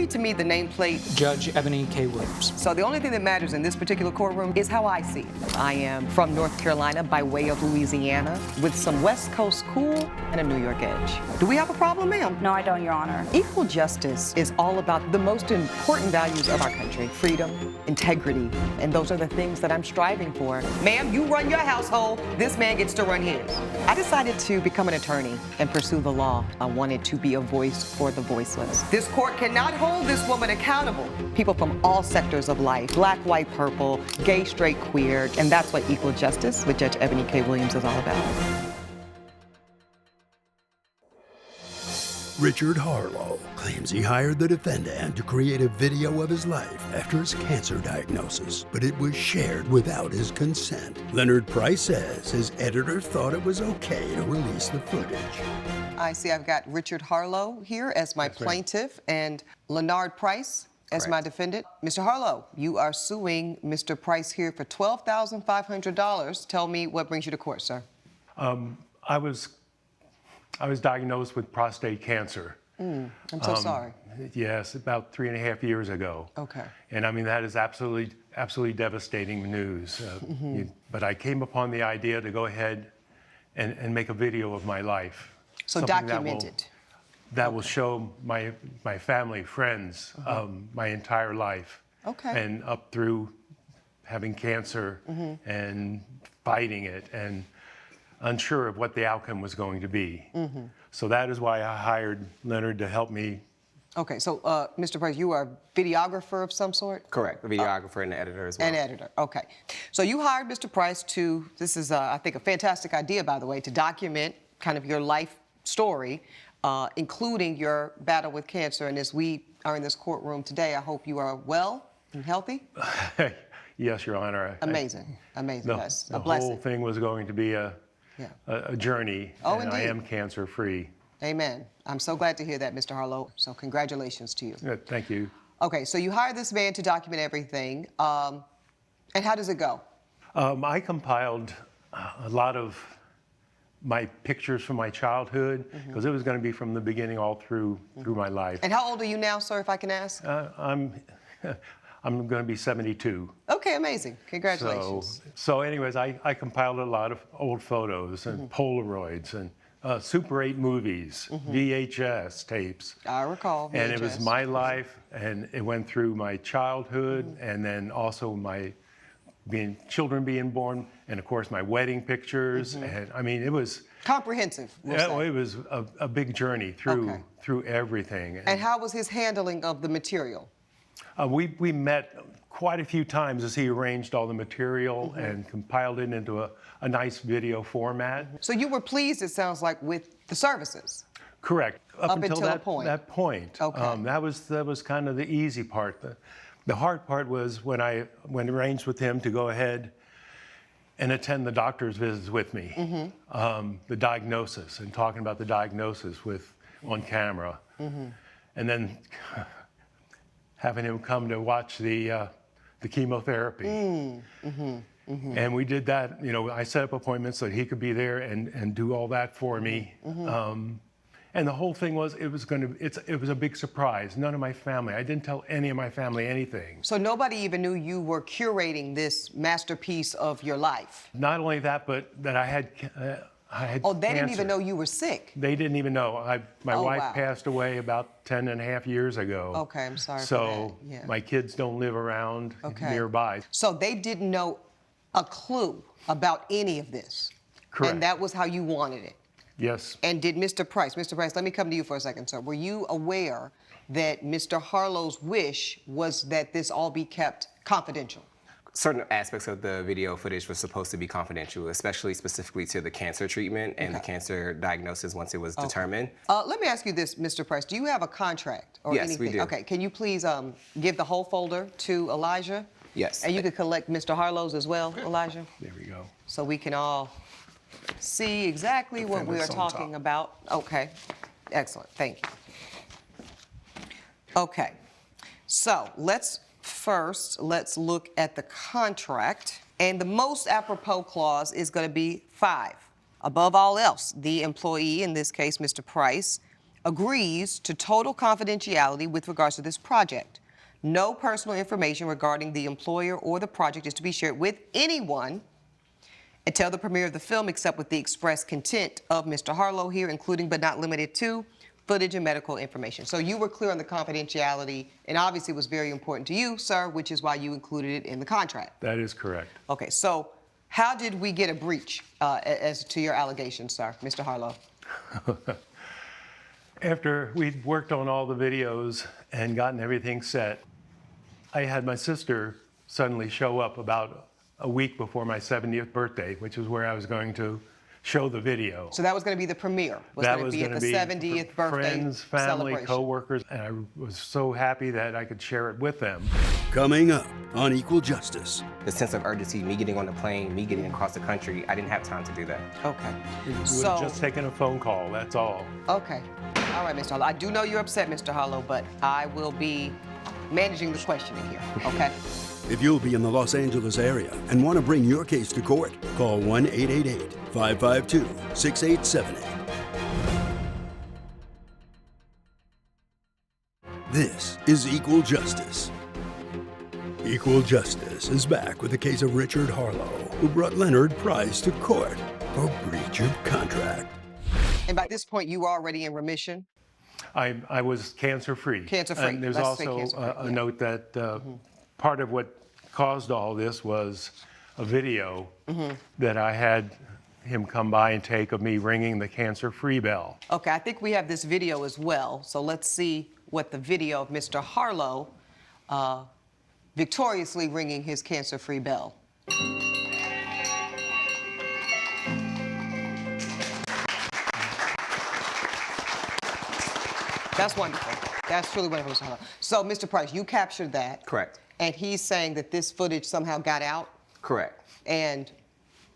read to me the nameplate? Judge Eboni K. Williams. So the only thing that matters in this particular courtroom is how I see it. I am from North Carolina by way of Louisiana with some West Coast cool and a New York edge. Do we have a problem, ma'am? No, I don't, Your Honor. Equal justice is all about the most important values of our country: freedom, integrity, and those are the things that I'm striving for. Ma'am, you run your household, this man gets to run his. I decided to become an attorney and pursue the law. I wanted to be a voice for the voiceless. This court cannot hold this woman accountable. People from all sectors of life, black, white, purple, gay, straight, queer, and that's what equal justice with Judge Eboni K. Williams is all about. Richard Harlow claims he hired the defendant to create a video of his life after his cancer diagnosis, but it was shared without his consent. Leonard Price says his editor thought it was okay to release the footage. I see I've got Richard Harlow here as my plaintiff and Leonard Price as my defendant. Mr. Harlow, you are suing Mr. Price here for $12,500. Tell me what brings you to court, sir. I was diagnosed with prostate cancer. I'm so sorry. Yes, about 3.5 years ago. Okay. And I mean, that is absolutely devastating news. But I came upon the idea to go ahead and make a video of my life. So document it. That will show my family, friends, my entire life. Okay. And up through having cancer and fighting it and unsure of what the outcome was going to be. So that is why I hired Leonard to help me. Okay, so Mr. Price, you are a videographer of some sort? Correct, a videographer and an editor as well. An editor, okay. So you hired Mr. Price to, this is I think a fantastic idea, by the way, to document kind of your life story, including your battle with cancer. And as we are in this courtroom today, I hope you are well and healthy. Yes, Your Honor. Amazing, amazing. That's a blessing. The whole thing was going to be a journey, and indeed. I am cancer-free. Amen. I'm so glad to hear that, Mr. Harlow. So congratulations to you. Thank you. Okay, so you hired this man to document everything. And how does it go? I compiled a lot of my pictures from my childhood, because it was going to be from the beginning all through my life. And how old are you now, sir, if I can ask? I'm going to be 72. Okay, amazing. Congratulations. So anyways, I compiled a lot of old photos and Polaroids and Super 8 movies, VHS tapes. I recall VHS. And it was my life, and it went through my childhood, and then also my children being born, and of course my wedding pictures. And I mean, it was comprehensive. It was a big journey through everything. And how was his handling of the material? We met quite a few times as he arranged all the material and compiled it into a nice video format. So you were pleased, it sounds like, with the services? Correct. Up until that point. That point. Okay. That was kind of the easy part. The hard part was when I arranged with him to go ahead and attend the doctor's visits with me, the diagnosis, and talking about the diagnosis on camera, and then having him come to watch the chemotherapy. And we did that, I set up appointments so he could be there and do all that for me. And the whole thing was, it was a big surprise. None of my family, I didn't tell any of my family anything. So nobody even knew you were curating this masterpiece of your life? Not only that, but that I had Oh, they cancer. didn't even know you were sick? They didn't even know. My wife passed away about 10.5 years ago. Okay, I'm sorry for that. So my kids don't live around nearby. So they didn't know a clue about any of this? Correct. And that was how you wanted it? Yes. And did Mr. Price, let me come to you for a second, sir. Were you aware that Mr. Harlow's wish was that this all be kept confidential? Certain aspects of the video footage was supposed to be confidential, specifically to the cancer treatment and the cancer diagnosis once it was determined. Let me ask you this, Mr. Price. Do you have a contract or anything? Yes, we do. Okay, can you please give the whole folder to Elijah? Yes. And you could collect Mr. Harlow's as well, Elijah? There we go. So we can all see exactly what we are talking about. Okay, excellent, thank you. Okay, so let's look at the contract. And the most apropos clause is going to be 5. Above all else, the employee, in this case Mr. Price, agrees to total confidentiality with regards to this project. No personal information regarding the employer or the project is to be shared with anyone until the premiere of the film, except with the express consent of Mr. Harlow here, including but not limited to footage and medical information. So you were clear on the confidentiality, and obviously it was very important to you, sir, which is why you included it in the contract. That is correct. Okay, so how did we get a breach as to your allegations, sir, Mr. Harlow? After we'd worked on all the videos and gotten everything set, I had my sister suddenly show up about a week before my 70th birthday, which is where I was going to show the video. So that was going to be the premiere. That going was to be at going the to be 70th birthday friends, family, celebration. co-workers, and I was so happy that I could share it with them. Coming up on Equal Justice. The sense of urgency, me getting on the plane, me getting across the country, I didn't have time to do that. Okay. We would So, have just taken a phone call, that's all. okay. All right, Mr. Harlow. I do know you're upset, Mr. Harlow, but I will be managing the questioning here, okay? If you'll be in the Los Angeles area and want to bring your case to court, call 1-888-552-6878. This is Equal Justice. Equal Justice is back with the case of Richard Harlow, who brought Leonard Price to court for breach of contract. And by this point, you were already in remission? I was cancer-free. Cancer-free. And there's Let's say also cancer-free, a yeah. note that part of what caused all this was a video that I had him come by and take of me ringing the cancer-free bell. Okay, I think we have this video as well. So let's see what the video of Mr. Harlow victoriously ringing his cancer-free bell. That's wonderful. That's truly wonderful, Mr. Harlow. So, Mr. Price, you captured that. Correct. And he's saying that this footage somehow got out. Correct. And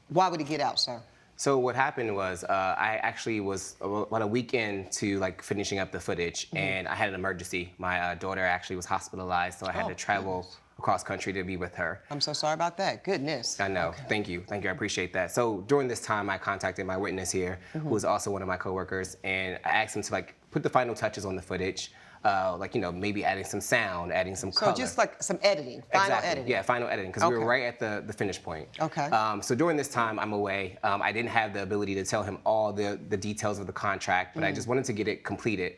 why would it get out, sir? So what happened was I actually was about a week into like finishing up the footage, and I had an emergency. My daughter actually was hospitalized, so I had to travel across country to be with her. I'm so sorry about that. Goodness. I know. Okay. Thank you. I appreciate that. So during this time, I contacted my witness here, who was also one of my coworkers, and I asked him to like put the final touches on the footage, like, you know, maybe adding some sound, adding some color. So just like some editing, final Exactly. editing. Yeah, final editing, because we were Okay. right at the finish point. Okay. So during this time, I'm away. I didn't have the ability to tell him all the details of the contract, but I just wanted to get it completed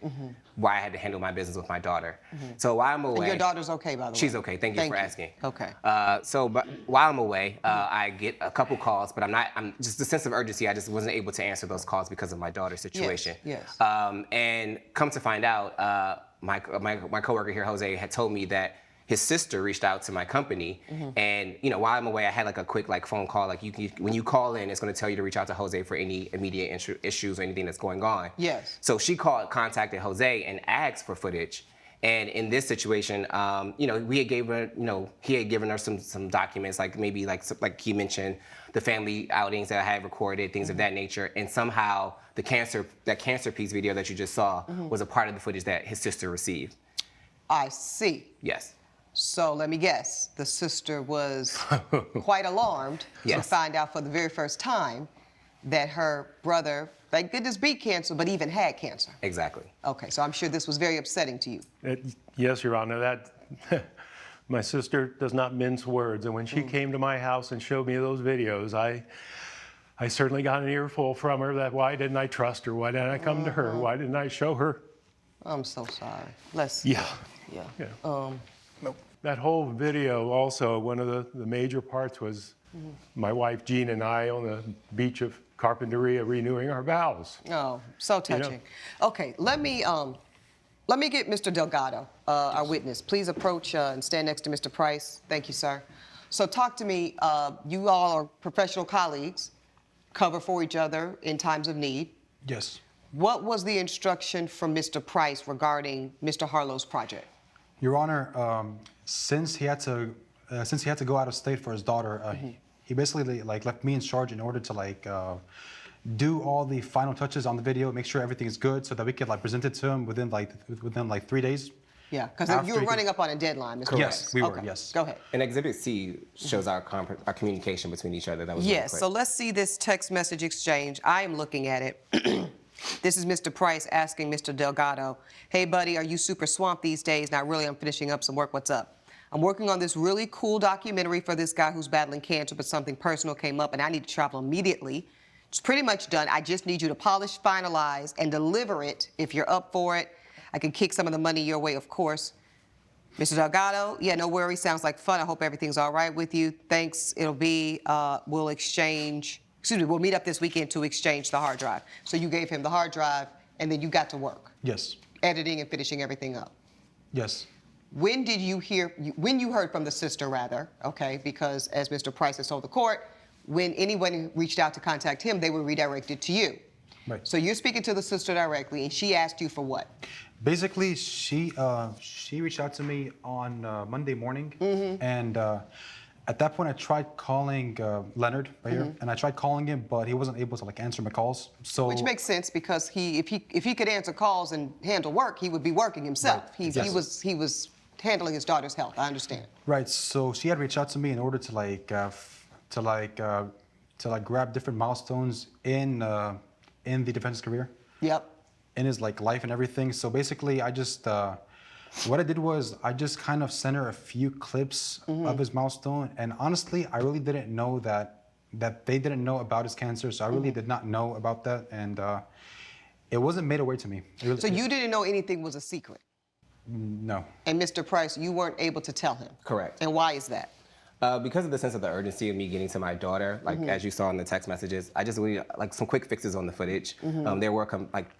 while I had to handle my business with my daughter. So while I'm away. And your daughter's okay, by the way? She's okay. Thank you for asking. Okay. But while I'm away, I get a couple calls, but I'm just the sense of urgency. I just wasn't able to answer those calls because of my daughter's situation. Yes. And come to find out, my coworker here, Jose, had told me that his sister reached out to my company, and you know, while I'm away, I had like a quick like phone call. Like when you call in, it's going to tell you to reach out to Jose for any immediate issues or anything that's going on. Yes. So she contacted Jose and asked for footage. And in this situation, you know, he had given her some documents, like maybe like he mentioned, the family outings that I had recorded, things of that nature, and somehow that cancer piece video that you just saw was a part of the footage that his sister received. I see. Yes. So let me guess, the sister was quite alarmed to Yes. find out for the very first time that her brother, thank goodness, beat cancer, but even had cancer. Exactly. Okay, so I'm sure this was very upsetting to you. Yes, Your Honor, that my sister does not mince words, and when she came to my house and showed me those videos, I certainly got an earful from her that why didn't I trust her? Why didn't I come to her? Why didn't I show her? I'm so sorry. Let's. Yeah. Yeah. That whole video also, one of the major parts was my wife Jean and I on the beach of Carpinteria renewing our vows. Oh, so touching. Okay, let me get Mr. Delgado, our witness. Please approach and stand next to Mr. Price. Thank you, sir. So talk to me. You all are professional colleagues, cover for each other in times of need. Yes. What was the instruction from Mr. Price regarding Mr. Harlow's project? Your Honor, since he had to go out of state for his daughter, he basically like left me in charge in order to like do all the final touches on the video, make sure everything is good, so that we could like present it to him within 3 days. Yeah, because After you were he running up on a deadline, Mr. Yes, Price. we were, Okay, yes. Go ahead. And Exhibit C shows our communication between each other. That was Yes, really quick. so let's see this text message exchange. I am looking at it. This is Mr. Price asking Mr. Delgado, hey, buddy, are you super swamped these days? Not really, I'm finishing up some work. What's up? I'm working on this really cool documentary for this guy who's battling cancer, but something personal came up and I need to travel immediately. It's pretty much done. I just need you to polish, finalize, and deliver it if you're up for it. I can kick some of the money your way, of course. Mr. Delgado, yeah, no worries. Sounds like fun. I hope everything's all right with you. Thanks. It'll be, we'll meet up this weekend to exchange the hard drive. So you gave him the hard drive, and then you got to work. Yes. Editing and finishing everything up. Yes. When did you hear, when you heard from the sister, rather, okay, because as Mr. Price has told the court, when anyone reached out to contact him, they were redirected to you. Right. So you're speaking to the sister directly, and she asked you for what? Basically, she reached out to me on Monday morning, and at that point, I tried calling Leonard right here, and I tried calling him, but he wasn't able to like answer my calls. So Which makes sense because if he could answer calls and handle work, he would be working himself. Right. He was handling his daughter's health. I understand. Right. So she had reached out to me in order to grab different milestones in the defense's career. Yep. In his like life and everything. So basically, I just what I did was I just kind of sent her a few clips of his milestone, and honestly, I really didn't know that they didn't know about his cancer. So I really did not know about that, and it wasn't made aware to me. So you didn't know anything was a secret? No. And Mr. Price, you weren't able to tell him? Correct. And why is that? Because of the sense of the urgency of me getting to my daughter, like as you saw in the text messages, I just needed like some quick fixes on the footage. There were like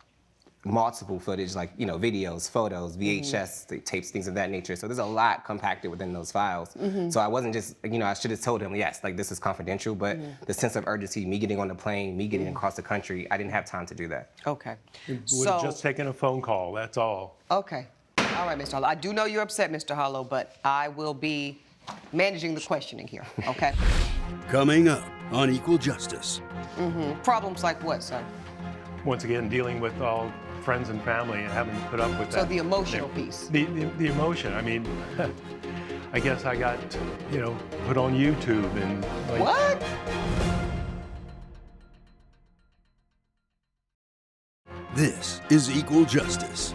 multiple footage, like videos, photos, VHS tapes, things of that nature. So there's a lot compacted within those files. So I wasn't just, I should have told him, yes, like this is confidential, but the sense of urgency, me getting on the plane, me getting across the country, I didn't have time to do that. Okay. It would have just taken a phone call, that's all. Okay. All right, Mr. Harlow. I do know you're upset, Mr. Harlow, but I will be managing the questioning here, okay? Coming up on Equal Justice. Problems like what, sir? Once again, dealing with all friends and family and having to put up with that. So the emotional piece. The emotion, I mean, I guess I got, put on YouTube and like, What? This is Equal Justice.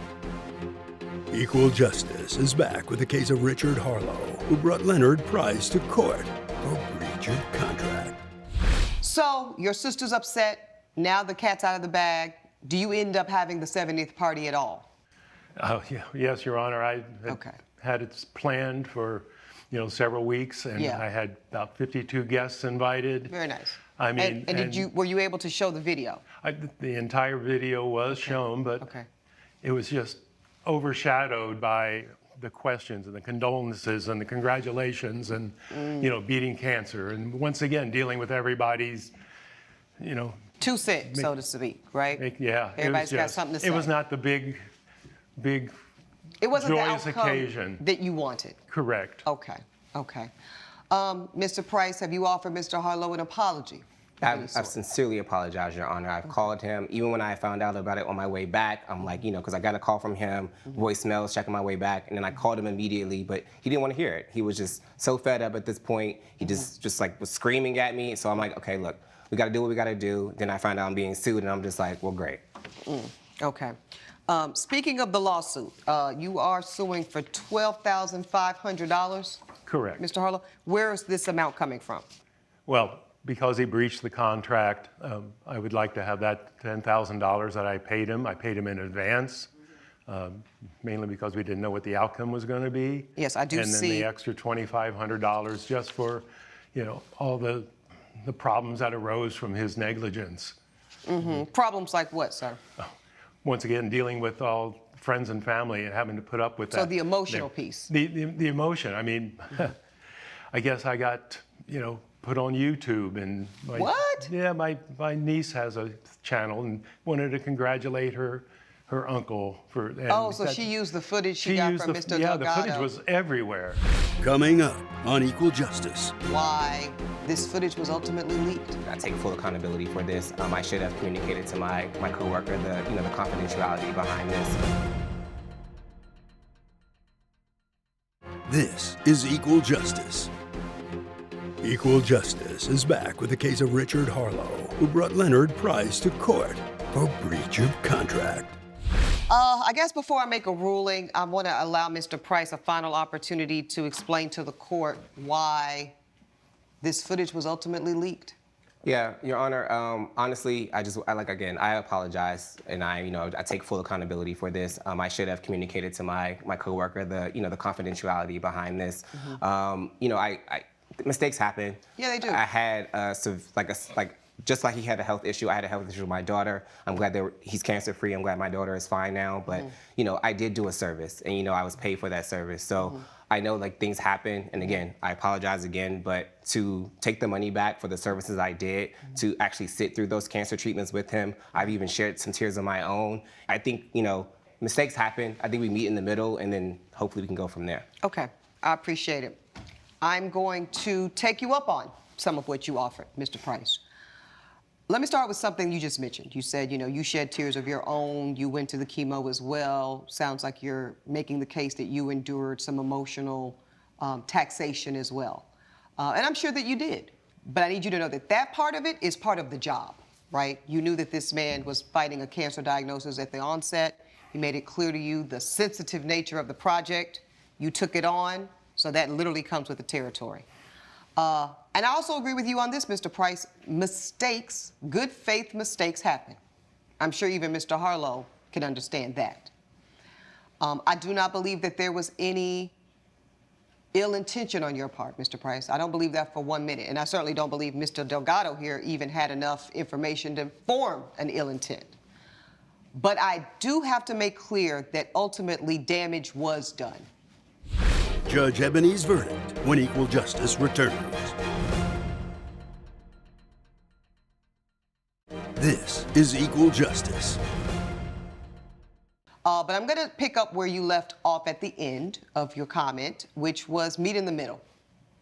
Equal Justice is back with the case of Richard Harlow, who brought Leonard Price to court for breach of contract. So your sister's upset. Now the cat's out of the bag. Do you end up having the 70th party at all? Oh, yeah, yes, Your Honor. I had it planned for, several weeks, and I had about 52 guests invited. Very nice. I mean, and were you able to show the video? The entire video was shown, but it was just overshadowed by the questions and the condolences and the congratulations and, beating cancer. And once again, dealing with everybody's, 2 cents, so to speak, right? Yeah. Everybody's got something to say. It was not the big it wasn't joyous the outcome occasion that you wanted. Correct. Okay. Mr. Price, have you offered Mr. Harlow an apology? I've sincerely apologized, Your Honor. I've called him. Even when I found out about it on my way back, I'm like, because I got a call from him, voicemails, checking my way back, and then I called him immediately, but he didn't want to hear it. He was just so fed up at this point. He just like was screaming at me. So I'm like, okay, look, we got to do what we got to do. Then I find out I'm being sued, and I'm just like, well, great. Okay. Speaking of the lawsuit, you are suing for $12,500? Correct. Mr. Harlow, where is this amount coming from? Well, because he breached the contract, I would like to have that $10,000 that I paid him. I paid him in advance, mainly because we didn't know what the outcome was going to be. Yes, I do see. And then the extra $2,500 just for, all the problems that arose from his negligence. Problems like what, sir? Once again, dealing with all friends and family and having to put up with that. So the emotional piece. The emotion. I mean, I guess I got, put on YouTube and What? Yeah, my niece has a channel and wanted to congratulate her uncle for. So she used the footage she got from Mr. Delgado. Yeah, the footage was everywhere. Coming up on Equal Justice. Why this footage was ultimately leaked. I take full accountability for this. I should have communicated to my coworker the confidentiality behind this. This is Equal Justice. Equal Justice is back with the case of Richard Harlow, who brought Leonard Price to court for breach of contract. I guess before I make a ruling, I want to allow Mr. Price a final opportunity to explain to the court why this footage was ultimately leaked. Yeah, Your Honor. Honestly, I apologize, and I take full accountability for this. I should have communicated to my coworker the confidentiality behind this. Mistakes happen. Yeah, they do. I had just like he had a health issue, I had a health issue with my daughter. I'm glad that he's cancer-free. I'm glad my daughter is fine now. But I did do a service, and I was paid for that service. So I know things happen, and again, I apologize again. But to take the money back for the services I did, to actually sit through those cancer treatments with him, I've even shared some tears of my own. I think mistakes happen. I think we meet in the middle, and then hopefully we can go from there. Okay, I appreciate it. I'm going to take you up on some of what you offered, Mr. Price. Let me start with something you just mentioned. You said, you shed tears of your own. You went to the chemo as well. Sounds like you're making the case that you endured some emotional taxation as well. And I'm sure that you did. But I need you to know that that part of it is part of the job, right? You knew that this man was fighting a cancer diagnosis at the onset. He made it clear to you the sensitive nature of the project. You took it on, so that literally comes with the territory. And I also agree with you on this, Mr. Price. Mistakes, good faith mistakes happen. I'm sure even Mr. Harlow can understand that. I do not believe that there was any ill intention on your part, Mr. Price. I don't believe that for 1 minute. And I certainly don't believe Mr. Delgado here even had enough information to form an ill intent. But I do have to make clear that ultimately damage was done. Judge Eboni's verdict when equal justice returns. This is Equal Justice. But I'm going to pick up where you left off at the end of your comment, which was meet in the middle.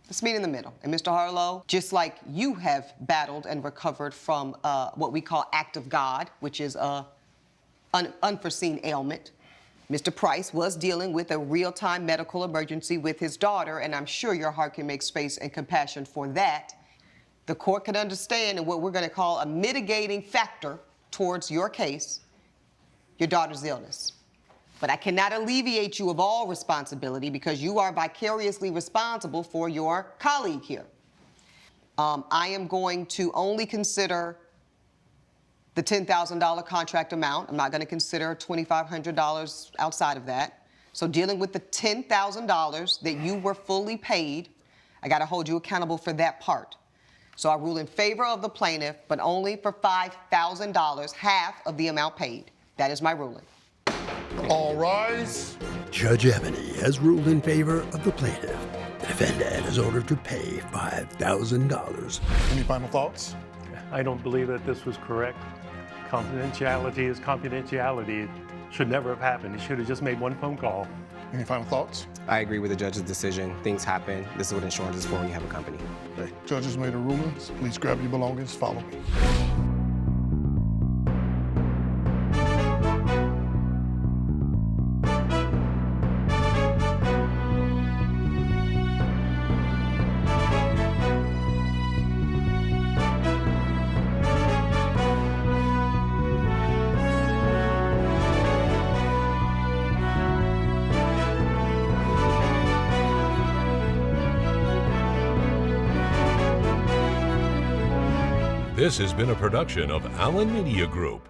Let's meet in the middle. And Mr. Harlow, just like you have battled and recovered from what we call act of God, which is an unforeseen ailment, Mr. Price was dealing with a real-time medical emergency with his daughter, and I'm sure your heart can make space and compassion for that. The court can understand, and what we're going to call a mitigating factor towards your case, your daughter's illness. But I cannot alleviate you of all responsibility because you are vicariously responsible for your colleague here. I am going to only consider the $10,000 contract amount. I'm not going to consider $2,500 outside of that. So dealing with the $10,000 that you were fully paid, I got to hold you accountable for that part. So I rule in favor of the plaintiff, but only for $5,000, half of the amount paid. That is my ruling. All rise. Judge Eboni has ruled in favor of the plaintiff. The defendant is ordered to pay $5,000. Any final thoughts? I don't believe that this was correct. Confidentiality is confidentiality. It should never have happened. He should have just made one phone call. Any final thoughts? I agree with the judge's decision. Things happen. This is what insurance is for when you have a company. Okay. Judge has made a ruling. Please grab your belongings. Follow me. This has been a production of Allen Media Group.